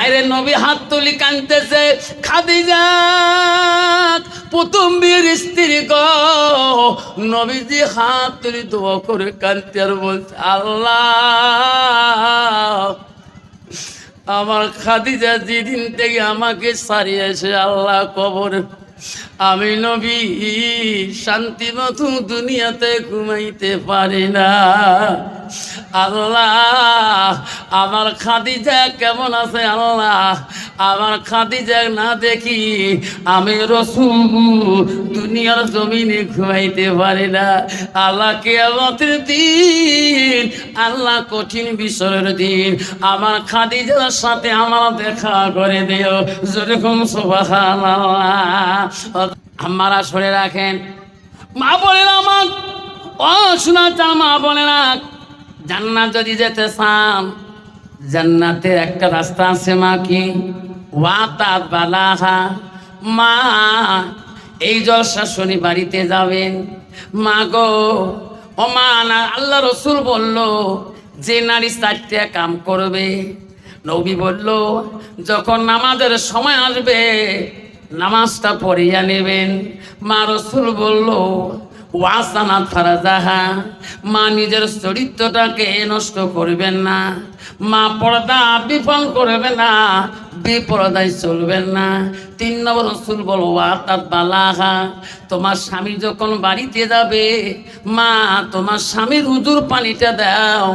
হায়রে নবী হাত তুলি কাঁদতেছে। খাদিজা প্রথম বীর স্ত্রী গো, নবীজি হাত তুলি দোয়া করে কাঁদতে আর বলছে, আল্লাহ আমার খাদিজা যেদিন থেকে আমাকে ছাড়িয়েছে আল্লাহ কবর, আমি নবী শান্তি মতো দুনিয়াতে ঘুমাইতে পারি না। আল্লাহ আমার খাদিজা কেমন আছে আল্লাহ, আমার খাদিজা না দেখি আমি রাসূল দুনিয়ার জমিনে ঘুমাইতে পারি না। আল্লাহ কিয়ামতের দিন, আল্লাহ কঠিন বিচারের দিন আমার খাদিজার সাথে আমার দেখা করে দিও। যেরকম সুবহানাল্লাহ। আমারা শুনে রাখেন মা বলেন, আমার ও শোনাটা মা বলে না, জান্নাত যদি যেতে চান জান্নাতের একটা রাস্তা আছে মা, কি ওয়াতাত বালাহা। মা এই জলসা শনি বাড়িতে যাবেন মা গো, ও মা না আল্লাহ রসুল বলল যে নারী 4টা কাম করবে, নবী বলল যখন নামাজের সময় আসবে নামাজটা পড়িয়া নেবেন। মা রসুল বলল ওয়াসানাত ফারাজাহা, মা নিজের চরিত্রটাকে নষ্ট করবেন না, মা পর্দা বিফল করবে না, বিপর্দায় চলবেন না। 3 নম্বর রসুল বল ওয়াতাত বালাহা, তোমার স্বামী যখন বাড়িতে যাবে মা তোমার স্বামীর হুজুর পানিটা দাও,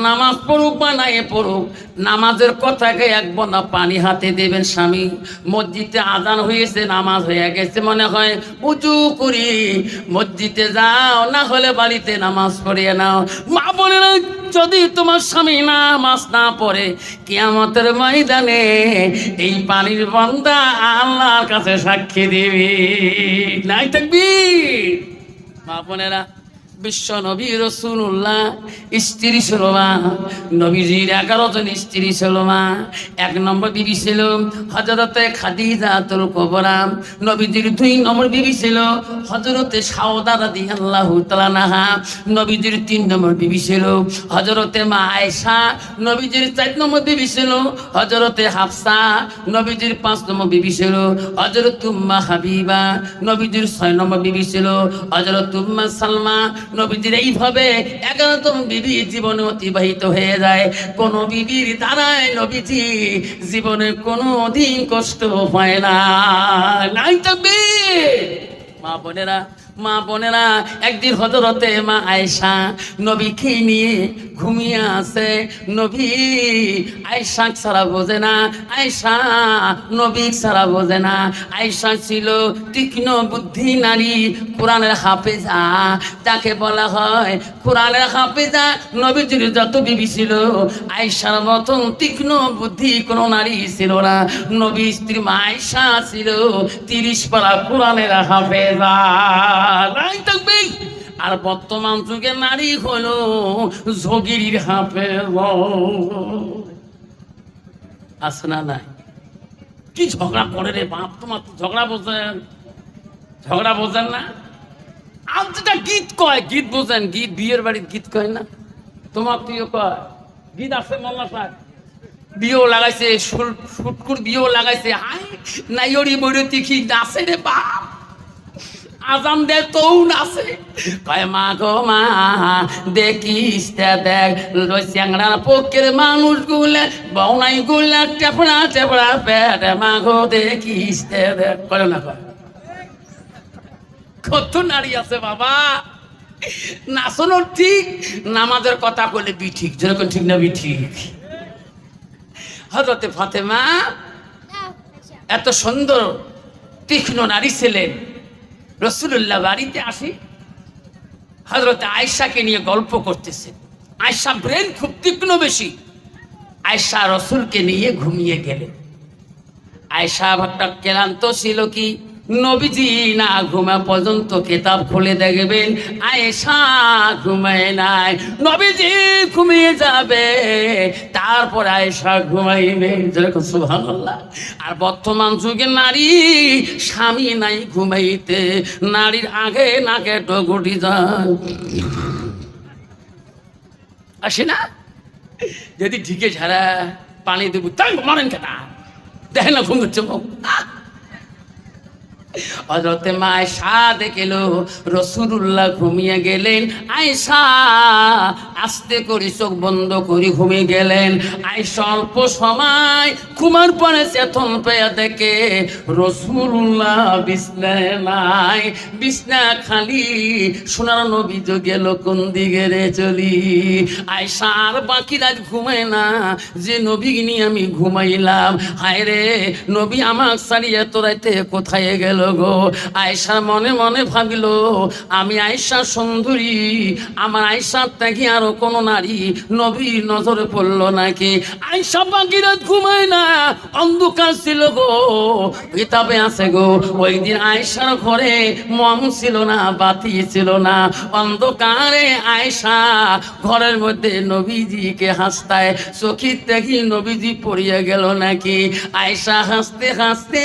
নামাজ পড়ুক বা নাই পড়ুক নামাজের কথাকে এক বনা পানি হাতে দেবেন। স্বামী মসজিদে আজান হয়েছে, নামাজ হয়ে গেছে, মনে হয় উজু করি মসজিদে যাও, না হলে বাড়িতে নামাজ পড়িয়ে নাও। মা বলে না যদি তোমার স্বামী নামাজ না পড়ে কিয়ামতের ময়দানে এই পানির বান্দা আল্লাহর কাছে সাক্ষী দিবি। নাই থাকবি মা বোনেরা। বিশ্ব নবী রাসূলুল্লাহ স্ত্রী ছিল মা, নবীজির 11 জন স্ত্রী ছিল মা। 1 নম্বর বিবি ছিল হযরতে খাদিজাতুল কুবরা, নবীজির 2 নম্বর বিবি ছিল হযরতে সাউদা রাদিয়াল্লাহু তাআলা আনহা, নবীজির 3 নম্বর বিবি ছিল হযরতে মা আয়েশা, নবীজির 4 নম্বর বিবি ছিল হযরতে হাফসা, নবীজির 5 নম্বর বিবি ছিল হযরত উম্মে হাবিবা, নবীজির 6 নম্বর বিবি ছিল হযরত উম্মে সালমা। নবীজির এইভাবে 11তম বিবি জীবনে অতিবাহিত হয়ে যায়। কোন বিবির দ্বারাই নবীজি জীবনে কোনো দিন কষ্ট পায় না। নাই থাকবে মা বোনেরা। মা বোনেরা একদিন হযরতে মা আয়েশা নবীকে নিয়ে ঘুমিয়ে আছে। নবী আয়েশা ছাড়া বোঝে না, আয়েশা নবী ছাড়া বোঝে না। আয়েশা ছিল তীক্ষ্ণ বুদ্ধি নারী, কোরআনের হাফেজা, তাকে বলা হয় কোরআনের হাফেজা। নবীজির যত বিবি ছিল আয়েশার মতন তীক্ষ্ণ বুদ্ধি কোনো নারী ছিল না। নবী স্ত্রী মা আয়েশা ছিল 30 পারা কোরআনের হাফেজা। নাই থাকবে। আর বর্তমান যুগে নারী হলো যোগীর হাফেজ। আছে না নাই? কি ঝগড়া করে রে বাপ, তোমার ঝগড়া বোঝেন? ঝগড়া বোঝেন না? আর যেটা গীত কয়, গীত বোঝেন? গীত বিয়ের বাড়ির গীত কয় না? তোমার প্রিয় কয় গীত আছে মোল্লা সাহেব, বিয়েও লাগাইছে, সুটকুর বিয়েও লাগাইছে। হাই নাইরি বৈরতি কি নাচে রে বাপ, আজান দে তো নাচে। কয় মা গো মা দেখিস দেখ ওই চ্যাংড়ার পক্ষের মানুষ গুলে বউনাই গুলা টেপড়া টেপড়া পেট, মা গো দেখিস দেখ। করে না কয়? কত নারী আছে বাবা, নাচনো ঠিক, নামাজের কথা বলে বি ঠিক, যেরকম ঠিক না বি ঠিক। হযরতে ফাতেমা এত সুন্দর তীক্ষ্ণ নারী ছিলেন। রাসূলুল্লাহ বাড়িতে আসি হযরতে আয়েশাকে নিয়ে গল্প করতেছে। আয়েশা ব্রেন খুব তীক্ষ্ণ বেশি। আয়েশা রাসূলকে নিয়ে ঘুমিয়ে গেলেন। আয়েশা একটা ক্লান্ত ছিল কি, নবীজি না ঘুমা পর্যন্ত কিতাব খুলে দেখবেন আয়েশা ঘুমায় নাই। নবীজি ঘুমিয়ে যাবে তারপর আয়েশা ঘুমাইবে। সুবহানাল্লাহ। আর বর্তমান যুগে নারী স্বামী নাই ঘুমাইতে, নারীর আগে নাকে ডগুটি যায়। আসে না? যদি ঢিকে ঝাড়া পানি দেবো তাই মারেন কেনা, দেখেন না ঘুম হচ্ছে হযরতে মা আয়েশা দেখল রাসূলুল্লাহ ঘুমিয়ে গেলেন। আয়েশা আস্তে করে চোখ বন্ধ করে ঘুমিয়ে গেলেন। আয়েশা অল্প সময় ঘুমার পরে চেতন পেয়ে দেখে রাসূলুল্লাহ বিছনায় নাই, বিছনা খালি। সোনার নবী তো গেল কোন দিকে রে চলি। আয়েশা আর বাকি রাত ঘুমায় না, যে নবী নিয়ে আমি ঘুমাইলাম, হায় রে নবী আমার ছাড়িয়ে এত রাতে কোথায় গেল গো। আয়েশা মনে মনে ভাবিল, আমি আয়েশা সুন্দরী, আমার আয়েশার থেকে আরো কোনো নারী নবীর নজরে পড়লো নাকি। আয়েশা বাকি রাত ঘুমায় না, অন্ধকার ছিল গো। কিতাবে আছে গো, ওই দিন আয়েশার ঘরে মম ছিল না, বাতি ছিল না, অন্ধকারে আয়েশা ঘরের মধ্যে নবীজিকে হাসতায় চোখের দেখি নবীজি পড়িয়া গেল নাকি। আয়েশা হাসতে হাসতে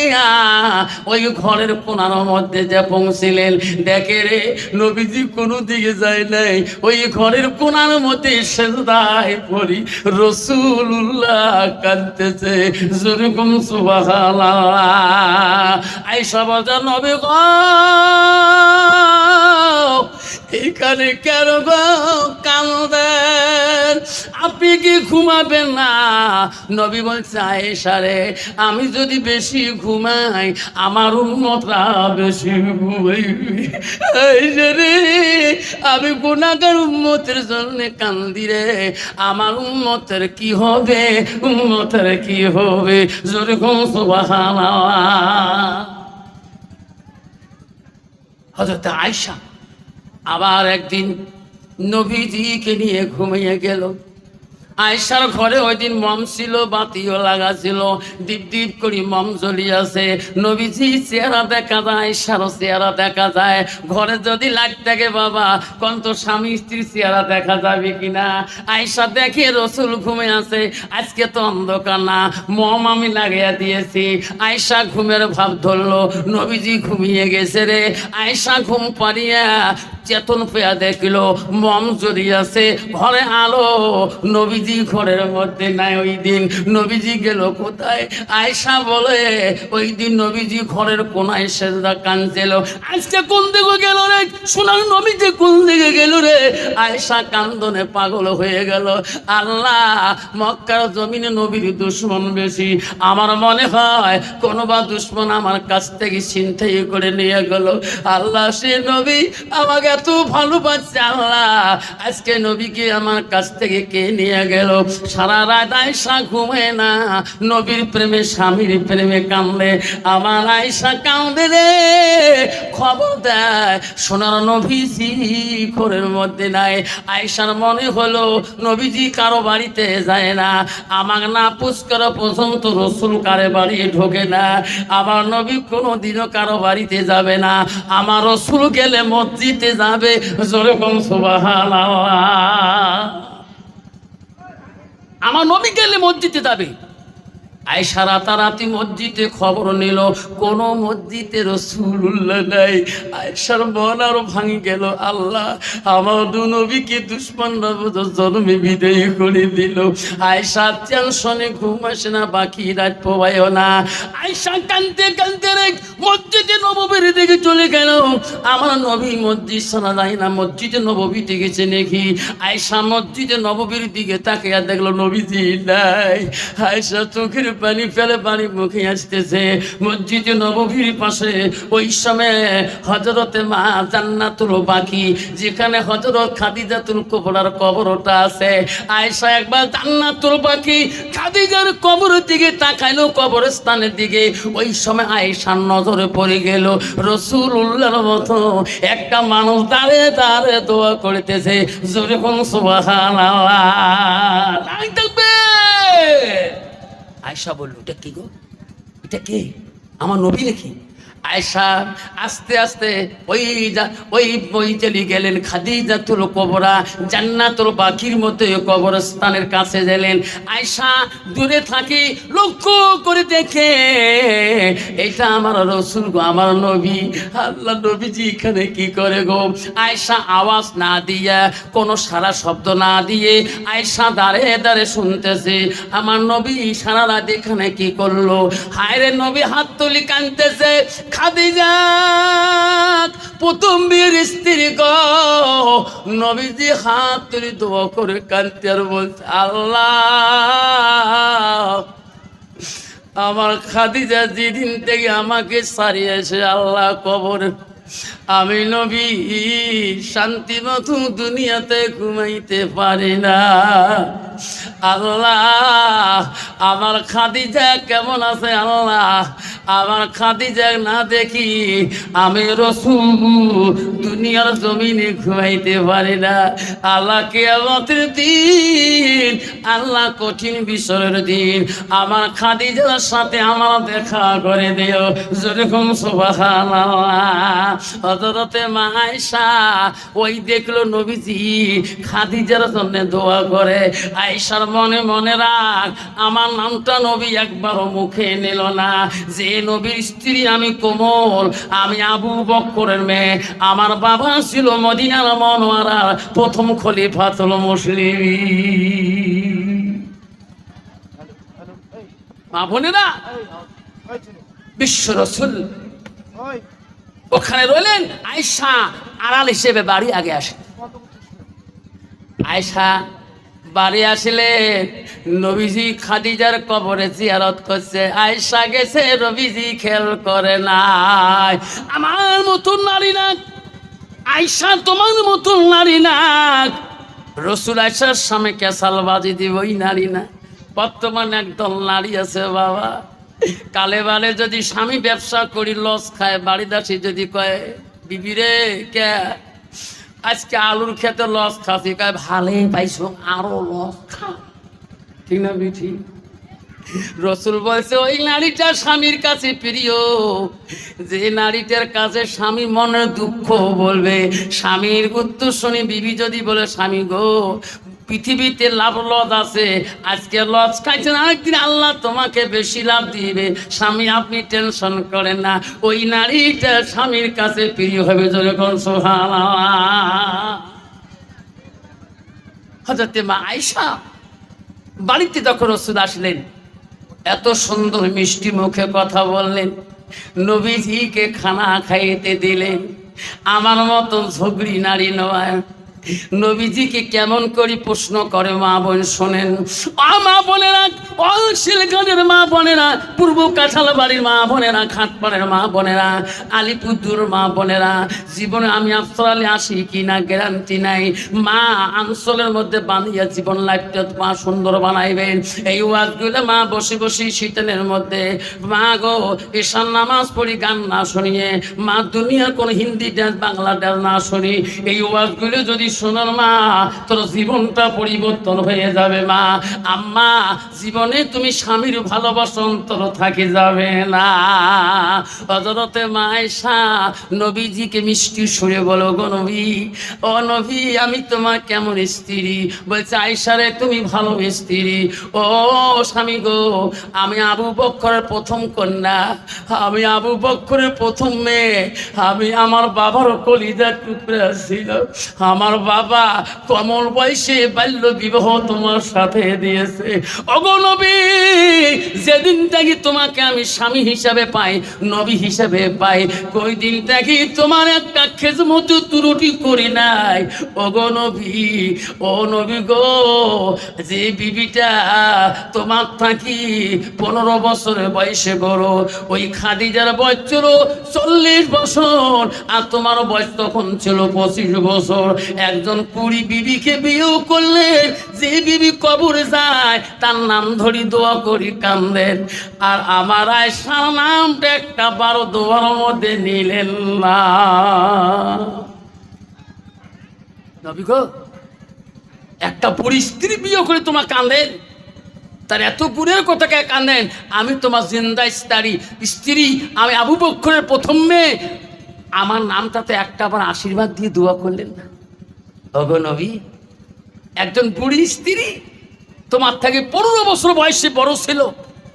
ওই ঘরের কোনার মধ্যে যে পৌঁছিলেন, দেখে রে নবীজি কোনো দিকে যায় নাই, ওই ঘরের কোনার মধ্যে সেজদায় পড়ি রাসূলুল্লাহ কাঁদতেছে। যেরকম সুবহানাল্লাহ। আয়েশা বলছে, নবী গো এখানে কেন গো কাঁদেন, আপনি কি ঘুমাবেন না? নবী বলছে, আয়েশা রে আমি যদি বেশি ঘুমাই আমার উম্মতরা বেশি ঘুমাইবে। আয়েশা রে আমি গুনাহগার উম্মতের জন্য কান্দি রে, আমার উম্মতের কি হবে, উম্মতের কি হবে। জোরে কোন সুবহানাল্লাহ। হযরত আয়েশা আবার একদিন নবীজিকে নিয়ে ঘুমিয়ে গেল। আয়েশার ঘরে ওই দিন মম ছিল, বাতিও লাগা ছিল, ডিপ ডিপ করে মম জ্বলিয়াছে। নবীজি চেহারা দেখা যায়, আয়েশারও চেহারা দেখা যায়। ঘরে যদি লাইট থাকে বাবা, কোন তো স্বামী স্ত্রীর চেহারা দেখা যাবে কিনা। আয়েশা দেখে রাসূল ঘুমে আছে, আজকে তো অন্ধকার না, মম আমি লাগাইয়া দিয়েছি। আয়েশা ঘুমের ভাব ধরলো, নবীজি ঘুমিয়ে গেছে রে। আয়েশা ঘুম পাড়িয়া চেতন পেয়া দেখল মম জ্বলিয়াছে, ঘরে আলো, নবীজি ঘরের মধ্যে নাই। ওই দিন নবীজি গেল কোথায়? আয়েশা বলে, ওই দিন নবীজি ঘরের কোনায় সেজদা কাঁদছিল। আজকে কোন দিকে গেল রে, সোনার নবীজি কোন দিকে গেল রে? আয়েশা কান্দনে পাগল হয়ে গেল। আল্লাহ, মক্কার জমিনে নবীর দুশমন বেশি, আমার মনে হয় কোনো বা দুশমন আমার কাছ থেকে ছিনতাই করে নিয়ে গেল। আল্লাহ, সে নবী আমাকে এত ভালোবাসছে, আল্লাহ আজকে নবীকে আমার কাছ থেকে কে নিয়ে গেল? সারা রাত আয়েশা ঘুমে না, নবীর প্রেমে স্বামীর প্রেমে কান্দে। আমার আয়েশা কান্দে রে, খবর দেয় সোনার নবীজি ঘরের মধ্যে নাই। আয়েশার মনে হলো নবীজি কারো বাড়িতে যায় না, আমার না পুষ্কর পর্যন্ত রাসূল কারে বাড়ি ঢোকে না, আমার নবী কোনোদিনও কারো বাড়িতে যাবে না, আমার রাসূল গেলে মসজিদে যাবে। জোরে কোন সুবহানাল্লাহ। আমার নবী গেলে মসজিদে যাবে। আয়েশা রাতারাতি মসজিদে খবর নিল, কোন মসজিদে রাসূলুল্লাহ নাই। আয়েশার মন আরো ভাঙি গেল, আল্লাহ আমার দু নবীকে দুশমনরা জন্মে বিদায় করে দিল। আয়েশা টেনশনে ঘুম আসে না, বাকি রাত পোয়ায় না। আয়েশা কাঁদতে কাঁদতে রে মসজিদে নববীর দিকে চলে গেল। আমার নবী মসজিদ ছাড়া যায় না, মসজিদে নববীতে গেছে নাকি। আয়েশা মসজিদে নববীর দিকে তাকিয়ে দেখলো নবীজি নাই। আয়েশা চোখের পানি ফেলে পানি মুখে আসতেছে। মসজিদে নববীর পাশে ওই সময় হযরতে মা জান্নাতুল বাকি, যেখানে হযরত খাদিজাতুল কুবরার কবরটা আছে। আয়েশা একবার জান্নাতুল বাকি খাদিজার কবরের দিকে তাকাইলো, কবরস্থানের দিকে। ওই সময় আয়েশার নজরে পড়ে গেল রাসূলুল্লাহর মতো একটা মানুষ দাঁড়িয়ে দাঁড়িয়ে দোয়া করতেছে। জোরে কোন সুবহানাল্লাহ। আয়েশা বলল, এটা কি গো, এটা কে? আমার নবী নাকি? আয়েশা আস্তে আস্তে ওই ওই চলে গেলেন খাদিজাতুল কুবরা, জান্নাতুল বাকির মতো কবরস্থানের কাছে গেলেন। আয়েশা দূরে থাকি লক্ষ্য করে দেখে এটা আমার রসুল গো, আমার নবী, আল্লাহ নবীজি এখানে কি করে গো। আয়েশা আওয়াজ না দিয়ে, কোনো সারা শব্দ না দিয়ে আয়েশা দাঁড়িয়ে দাঁড়িয়ে শুনতেছে আমার নবী সারা রাত এখানে কি করলো। হায় রে নবী হাত তুলি কাঁদতেছে। খাদিজা প্রথম বিয়ের স্ত্রী গো, নবীজি হাত তুলি দোয়া করে কাঁদতে আর বলছে আল্লাহ আমার খাদিজা যেদিন থেকে আমাকে ছাড়িয়েছে আল্লাহ কবর, আমি নবী শান্তি মতো দুনিয়াতে ঘুমাইতে পারি না। আল্লাহ আমার খাদিজা কেমন আছে আল্লাহ, আমার খাদিজা না দেখি আমি রাসূল দুনিয়ার জমিনে ঘুমাইতে পারি না। আল্লাহ কিয়ামতের দিন, আল্লাহ কঠিন বিষয়ের দিন আমার খাদিজার সাথে আমার দেখা করে দিও। যেরকম সুবহানাল্লাহ। হযরতে মা আয়েশা ওই দেখলো নবীজি খাদিজার জন্য দোয়া করে। আয়েশার মনে মনে রাখ আমার নামটা নবী একবারও মুখে নিল না, যে নবীর স্ত্রী আমি কোমল, আমি আবু বকরের মেয়ে, আমার বাবা ছিল মদিনার মনোয়ারা প্রথম খলিফাতুল মুসলিমিন। মা বোনেরা, বিশ্ব রাসূল ওখানে রইলেন। আয়েশা আড়াল হিসেবে বাড়ি আগে আসে। আয়েশা বাড়ি আসলে নবীজি খাদিজার কবরে জিয়ারত করছে। আয়েশা গেছে, নবীজি খেয়াল করে নাই। আমার মতন নারী না আয়েশা, তোমার মতন নারী না। রসুল আয়েশার সামনে কেসাল বাজি দিব ওই নারী না। বর্তমানে একদল নারী আছে বাবা, কালে বালে যদি স্বামী ব্যবসা করি লস খায়, বাড়িদাসী যদি কয় বিবি রে কে আজকে আলুর খেতে লস খাচ্ছি, কয় ভালোই পাইছো আরো লস খা, ঠিক না বিঠি? রসুল বলছে ওই নারীটা স্বামীর কাছে প্রিয়, যে নারীটার কাছে স্বামী মনের দুঃখ বলবে, স্বামীর উত্তর শুনে বিবি যদি বলে স্বামী গো পৃথিবীতে লাভ লস আছে, আজকে লস খাইছেন, আরেকদিন আল্লাহ তোমাকে বেশি লাভ দিবে, স্বামী আপনি টেনশন করেন না, ওই নারীটা স্বামীর কাছে প্রিয় হবে। যখন সুবহানাল্লাহ। হযরতে মা আয়েশা বাড়িতে যখন রাসূল আসলেন, এত সুন্দর মিষ্টি মুখে কথা বললেন, নবীজিকে খানা খাইতে দিলেন। আমার মতন ঝগড়ি নারী নয়। নবীজিকে কেমন করে প্রশ্ন করে মা বোন শোনেন। মা বোনেরা, শিলগঞ্জের মা বোনেরা, পূর্ব কাঁঠাল বাড়ির মা বোনেরা, খাটপাড়ের মা বোনেরা, আলিপুরদুর মা বোনেরা, জীবনে আমি আফসরালে আসি কিনা গ্যারান্টি নাই। মা আঞ্চলের মধ্যে বাঁধিয়া জীবন লাইফটা মা সুন্দর বানাইবেন। এই ওয়াজগুলো মা বসে বসে শীতের মধ্যে, মা গো ঈশান নামাজ পড়ি গান না শুনিয়ে, মা দুনিয়ার কোন হিন্দি ডান্স বাংলা ডান্স না শুনি, এই ওয়াজগুলো যদি শোনার মা তোর জীবনটা পরিবর্তন হয়ে যাবে। মা আম্মা জীবনে তুমি স্বামীর ভালোবাসা অন্তর থাকি যাবে না। হযরতে মা আয়েশা নবীজিকে মিষ্টি সুরে বলো গো নবী, ও নবী আমি তোমার কেমন স্ত্রী? বলছে আয়েশা রে তুমি ভালো স্ত্রী। ও স্বামী গো আমি আবু বকরের প্রথম কন্যা, আমি আবু বকরের প্রথম মেয়ে, আমি আমার বাবার কলিজার টুকরা ছিল, আমার বাবা কমল বয়সে বাল্য বিবাহ তোমার সাথে দিয়েছে। ওগো নবী যেদিন থেকে তোমাকে আমি স্বামী হিসাবে পাই, নবী হিসাবে পাই, কই দিন থেকে তোমার একটা খেজমত ত্রুটি করি নাই। ওগো নবী, ও নবী গো, যে বিবিটা তোমার থাকি 15 বছরের বয়সে বড়, ওই খাদিজার বয়স ছিল 40 বছর, আর তোমার বয়স তখন ছিল 25 বছর। একজন কুড়ি বিবিকে বিয়ে করলেন, যে বিবি কবরে যায় তার নাম ধরি দোয়া করি কান্দেন, আর আমার আয়েশার নামটা একটা 12 দোয়ার মধ্যে নিলেন না। নবী গো একটা বুড়ি স্ত্রী বিয়ে করে তোমার কান্দেন, তার এত গুণের কথাকে কাঁদেন? আমি তোমার জিন্দা স্ত্রী, আমি আবু বকরের প্রথম মেয়ে, আমার নামটাতে একটা আবার আশীর্বাদ দিয়ে দোয়া করলেন না? ওগো নবী, একজন বুড়ি স্ত্রী তোমার থেকে 15 বছর বয়সে বড় ছিল,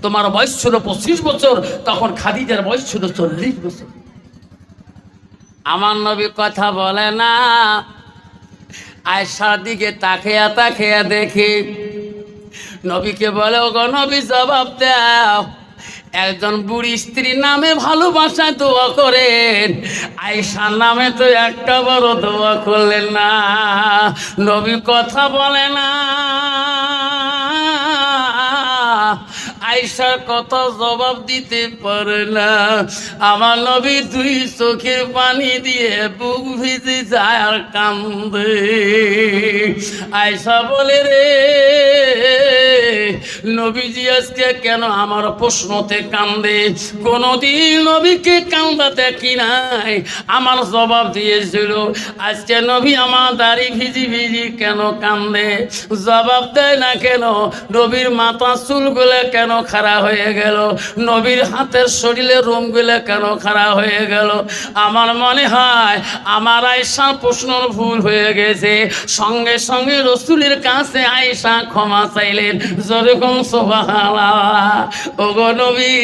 তোমার বয়স ছিল 25 বছর, তখন খাদিজার বয়স ছিল 40 বছর। আমার নবী কথা বলে না, আয়েশার দিকে তাকিয়া তাকিয়া দেখে নবীকে বলে, ওগো নবী জবাব দাও, একজন বুড়ি স্ত্রী নামে ভালোবাসা দোয়া করেন, আয়েশার নামে তো একটা বড় দোয়া করলেন না। নবী কথা বলে না, আয়েশার কথা জবাব দিতে পারে না। আমার নবী দুই চোখের পানি দিয়ে বুক ভিজে যায় আর কান্দে। আয়েশা বলে, রে নবীজি আজকে কেন আমার প্রশ্নতে কান্দে? কোনদিন নবীকে কান্দা দেখি নাই। আমার জবাব দিয়েছিল, আজকে নবী আমার দাড়ি ভিজি ভিজি কেন কান্দে? জবাব দেয় না কেন? নবীর মাথা চুলগুলো কেন খাড়া হয়ে গেল? নবীর হাতের শরীরে রোমগুলো কেন খাড়া হয়ে গেল? আমার মনে হয় আমার আয়েশা প্রশ্নর ভুল হয়ে গেছে। সঙ্গে সঙ্গে রাসূলের কাছে আয়েশা ক্ষমা চাইলেন। যেরকম সুবহানাল্লাহ, ওগো নবী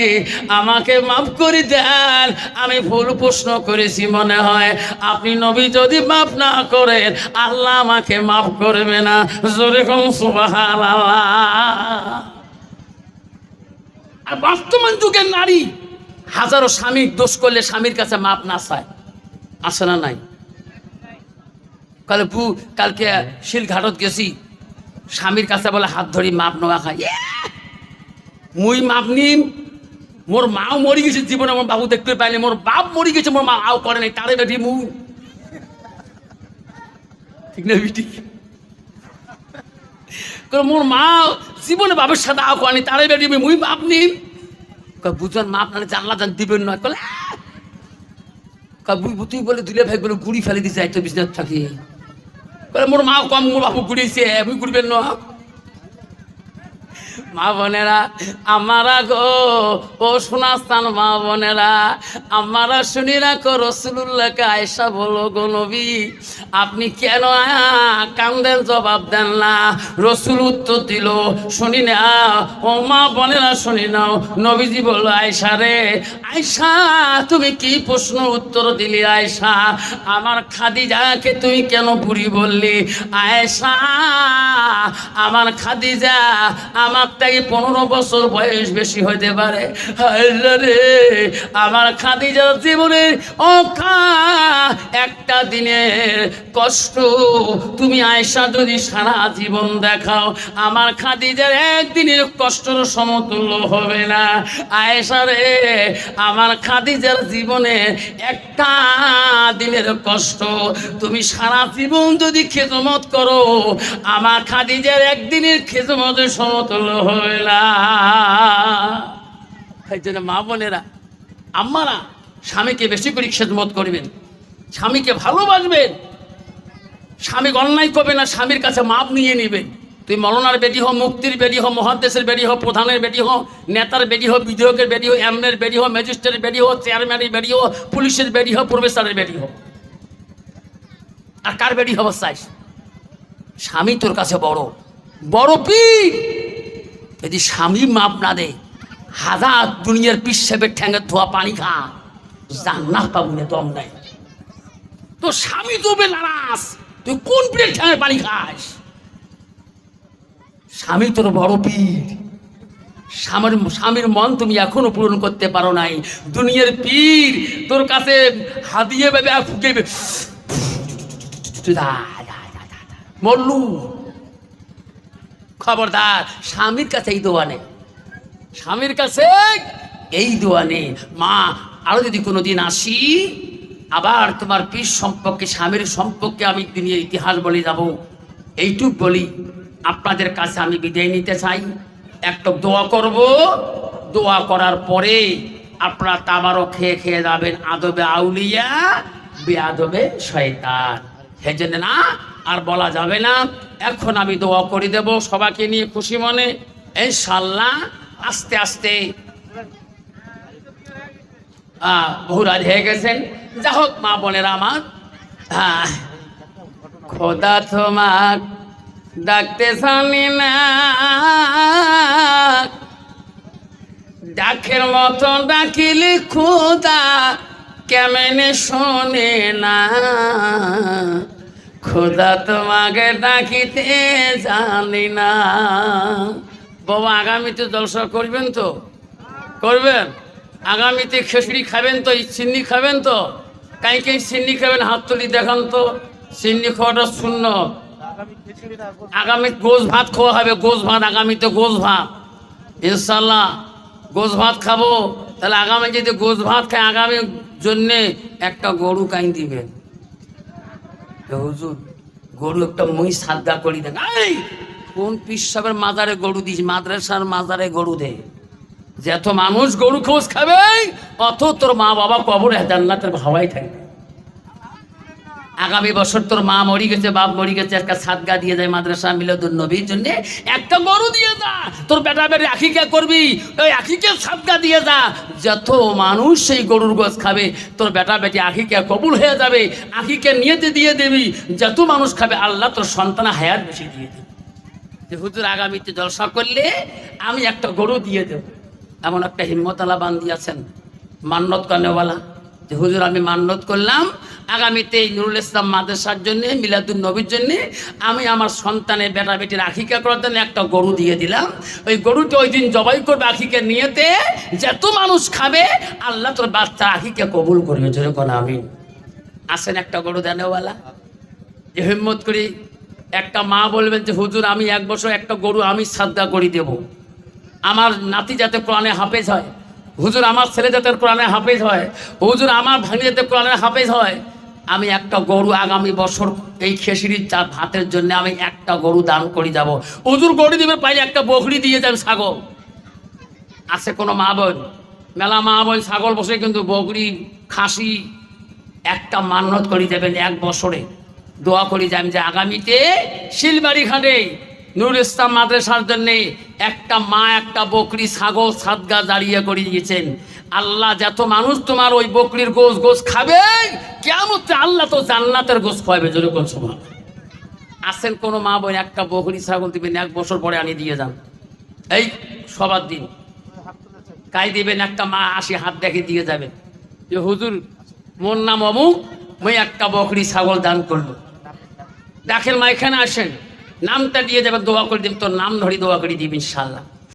আমাকে মাফ করে দেন, আমি ভুল প্রশ্ন করেছি মনে হয়। আপনি নবী যদি মাফ না করেন, আল্লাহ আমাকে মাফ করবে না। যেরকম সুবহানাল্লাহ। আর বর্তমান যুগের নারী হাজারো স্বামী দোষ করলে স্বামীর কাছে মাপ না চায়, আসে না? নাই? কালকে শিলঘাটত গেছি, স্বামীর কাছে বলে হাত ধরি মাপ নেওয়া খাই। মুই মাপ নিম, মোর মাও মরি গেছে জীবনে, আমার বাবু দেখতে পাইনি, মোর বাপ মরি গেছে, মোর মা আও করে নাই, তারে বেটি মুই, ঠিক না বেটি? মোর মা জীবনে বাবার সাথে আও করেনি, তারে বেটি মুই মাপ নিম। বুঝন মাপ নালে জানলা জান দিবেন নয়, কলে তুই বলে দিলে ভাই বলে গুড়ি ফেলে দিছে তো বিজনেস থাকি। মোর মা কম, মোর বাবু গুড়িয়েছে, মুই গুড়বেন না। মা বোনেরা আমারা গো, ও শোনাস্তান মা বোনেরা আমারা শুনি রাখো, রাসূলুল্লাহকে আয়েশা বলো, গো নবী আপনি কেন কান্দেন? জবাব দেন না। রাসূল উত্তর দিল, শুনি না। ও মা বোনেরা শুনি নাও। নবীজি বলল, আয়েশা রে, আয়েশা তুমি কি প্রশ্ন উত্তর দিলি? আয়েশা, আমার খাদিজাকে তুই কেন বুড়ি বললি? আয়েশা, আমার খাদিজা আমার থেকে 15 বছর বয়স বেশি হইতে পারে। রে আমার খাদিজার জীবনের একটা দিনের কষ্ট তুমি আয়েশা যদি সারা জীবন দেখাও, আমার খাদিজার একদিনের কষ্টর সমতুল্য হবে না। আয়েশা রে, আমার খাদিজার জীবনে একটা দিনের কষ্ট তুমি সারা জীবন যদি খেদমত করো, আমার খাদিজার একদিনের খেদমতের সমতুল্য হবে না। এই জন্য মা বোনেরা আম্মারা স্বামীকে বেশি করে খেদমত করবেন, স্বামীকে ভালোবাসবেন, স্বামী অন্যায় করবে না, স্বামীর কাছে মাপ নিয়ে নেবেন। তুই মৌলানার বেটি হো, মুফতির বেটি হো, মুহাদ্দিসের বেটি হো, প্রধানের বেটি হো, নেতার বেটি হো, বিধায়কের বেটি হো, এমএলএর বেটি হো, ম্যাজিস্ট্রেটের বেটি হো, চেয়ারম্যানের বেটি হো, পুলিশের বেটি হো, প্রফেসরের বেটি হো, আর কার বেটি হবো চাইস? স্বামী তোর কাছে বড় বড় পীর। যদি স্বামী মাপ না দে, হাজার দুনিয়ার পিসেবের ঠ্যাঙ্গে ধোয়া পানি খা, জান্নাত পাবো না, দম নাই। তো স্বামী তোবে নারাজ, তুই কোন পীরের ঠ্যাঙ্গে পানি খাস? স্বামী তোর বড় পীর। স্বামীর মন তুমি এখনো পূরণ করতে পারো নাই। দুনিয়ার পীর তোর কাছে হাদিয়ে বেবে ফুকে মরলু। খবরদার, স্বামীর কাছে এই দোয়া নেই, স্বামীর কাছে এই দোয়া নেই। মা, আরো যদি কোনোদিন আসি, আবার তোমার পীর সম্পর্কে, স্বামীর সম্পর্কে আমি দুনিয়ার ইতিহাস বলে যাব। এইটুক বলি, আপনাদের কাছে আমি বিদায় নিতে চাই। একটা দোয়া করব, দোয়া করার পরে আপনারা তাবারও খেয়ে খেয়ে যাবেন। আদবে আউলিয়া, বেআদবে শয়তান। সেই জন্য না আর বলা যাবে না। এখন আমি দোয়া করে দেব সবাইকে নিয়ে খুশি মনে। ইনশাআল্লাহ আস্তে আস্তে বহু রাত হয়ে গেছেন। যা হোক মা বোনেরা আমার, খোদা তোমাক ডাকতে জানি না, ডাকের মতো ডাকিলি খোদা কেমনে শোনে না, খোদা তোমাকে ডাকিতে জানি না। বাবা আগামীতে জলসা করবেন তো? করবেন? আগামীতে খিচুড়ি খাবেন তো? চিন্নি খাবেন তো? কাই কাই চিন্নি খাবেন? হাত তুলি দেখান তো। চিন্নি খাওয়াটা শূন্য। আগামী গোশ ভাত খাওয়া হবে, গোশ ভাত। আগামীতে গোশ ভাত ইনশাল্লাহ গোশ ভাত খাবো। তাহলে আগামী যদি গোশ ভাত খায়, আগামীর জন্যে একটা গরু কাই দিবেন। হুজুর গরু একটা মই সাদা করি দেন। এই কোন পিসাবের মাজারে গরু দিস? মাদ্রাসার মাজারে গরু দে। যত মানুষ গরু খোঁজ খাবে অত তোর মা বাবা কবরে জান্নাতের হাওয়াই থাকবে। আগামী বছর তোর মা মরি গেছে, বাপ মরি গেছে, একটা সাদগা দিয়ে যায় মাদ্রাসা মিলাদুন নবীর জন্য, একটা গরু দিয়ে যা। তোর বেটা বেটি আকিকা করবি, ওই আকিকে সাদগা দিয়ে যা। যত মানুষ সেই গরুর গোশ খাবে তোর বেটা বেটি আকিকা কবুল হয়ে যাবে। আকিকে নিয়েতে দিয়ে দিবি, যত মানুষ খাবে আল্লাহ তোর সন্তান হায়াত বেশি দিয়ে দেবে। যে হুজুর আগামীতে জলসা করলে আমি একটা গরু দিয়ে দেব। এমন একটা হিম্মত আলা বান্দি আছেন মান্নত করেওয়ালা, যে হুজুর আমি মান্নত করলাম আগামীতে নুরুল ইসলাম মাদ্রাসার জন্যে, মিলাদুন নবীর জন্যে আমি আমার সন্তানের বেটা বেটির আকিকা করার জন্য একটা গরু দিয়ে দিলাম। ওই গরুটা ওই দিন জবাই করবে আকিকা নিয়েতে, যত মানুষ খাবে আল্লাহ তোর বাচ্চা আকিকা কবুল করবে। যেরকম আমি আসেন একটা গরু দেনেওয়ালা, যে হিম্মত করি একটা মা বলবেন যে হুজুর আমি এক বছর একটা গরু আমি সাদগা করে দেব, আমার নাতি যাতে কোরআনে হাফেজ হয়, হুজুর আমার ছেলে যাতে কোরআনে হাফেজ হয়, হুজুর আমার ভাঙি যাতে কোরআনে হাফেজ হয়, আমি একটা গরু আগামী বছর এই খিচুড়ির চা ভাতের জন্য আমি একটা গরু দান করে যাব। হুজুর গরু দিবে পাইলে একটা বকরি দিয়ে যান, ছাগল। আছে কোনো মা বোন, মেলা মা বোন ছাগল বসে, কিন্তু বকরি খাসি একটা মান্নত করে দেবেন এক বছরে। দোয়া করি যান যে আগামীতে শিলবাড়ি ঘাটে নুরুল ইসলাম মাদ্রাসার জন্যে একটা মা একটা বকরি ছাগল সাদগা দাঁড়িয়ে করে দিয়েছেন। আল্লাহ যত মানুষ তোমার ওই বকরির গোশ খাবে, কিয়ামতে আল্লাহ তো জান্নাতের গোশ খাওয়াবে। যেরকম সময় আসেন কোনো মা বোন একটা বকরি ছাগল দিবেন, এক বছর পরে আনি দিয়ে যান। এই সবার দিন কাই দিবেন, একটা মা আসি হাত দেখে দিয়ে যাবে যে হুজুর মোর নাম অমুক, মই একটা বকরি ছাগল দান করলো। দেখেন মা এখানে আসেন, নামটা দিয়ে যাবে, দোয়া করে দিবেন, তোর নাম ধরে দোয়া করে দিবি ইনশাল্লাহ।